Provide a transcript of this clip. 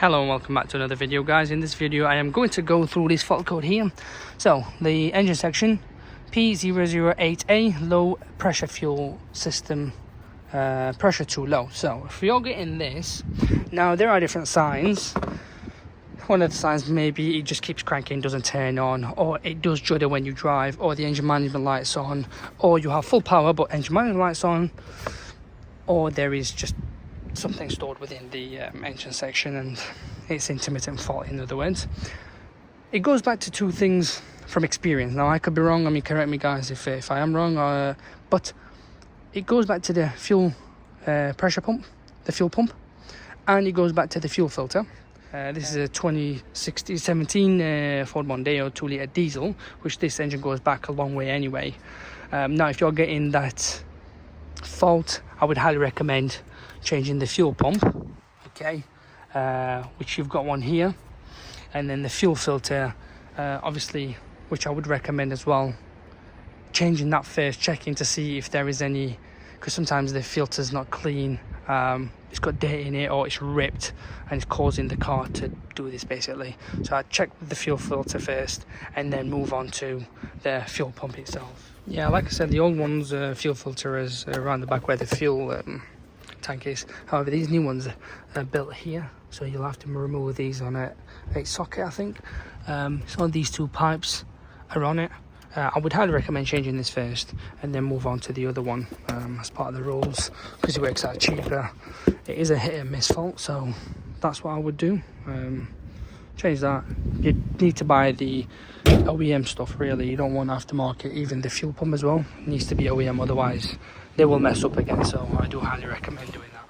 Hello and welcome back to another video, guys. In this video I am going to go through this fault code here. So the engine section, P008A, low pressure fuel system, pressure too low. So if you're getting this, now there are different signs. One of the signs maybe it just keeps cranking, doesn't turn on, or it does judder when you drive, or the engine management light's on, or you have full power but engine management light's on, or there is just something stored within the engine section and it's intermittent fault. In other words, it goes back to two things from experience. Now I could be wrong, I mean correct me guys if I am wrong, but it goes back to the fuel pressure pump, the fuel pump, and it goes back to the fuel filter. This is a 2017 Ford Mondeo 2-litre diesel, which this engine goes back a long way anyway. Now if you're getting that fault, I would highly recommend changing the fuel pump, okay, which you've got one here, and then the fuel filter, obviously, which I would recommend as well, changing that first, checking to see if there is any, because sometimes the filter's not clean, it's got dirt in it or it's ripped and it's causing the car to do this basically. So I check the fuel filter first and then move on to the fuel pump itself. Yeah, like I said, the old one's fuel filter is around the back where the fuel tank is. However, these new ones are built here, so you'll have to remove these on a socket, I think. So these two pipes are on it. I would highly recommend changing this first and then move on to the other one as part of the rules, because it works out cheaper. It is a hit and miss fault, so that's what I would do. Change that. You need to buy the OEM stuff, really. You don't want aftermarket. Even the fuel pump as well, it needs to be OEM, otherwise they will mess up again. So I do highly recommend doing that.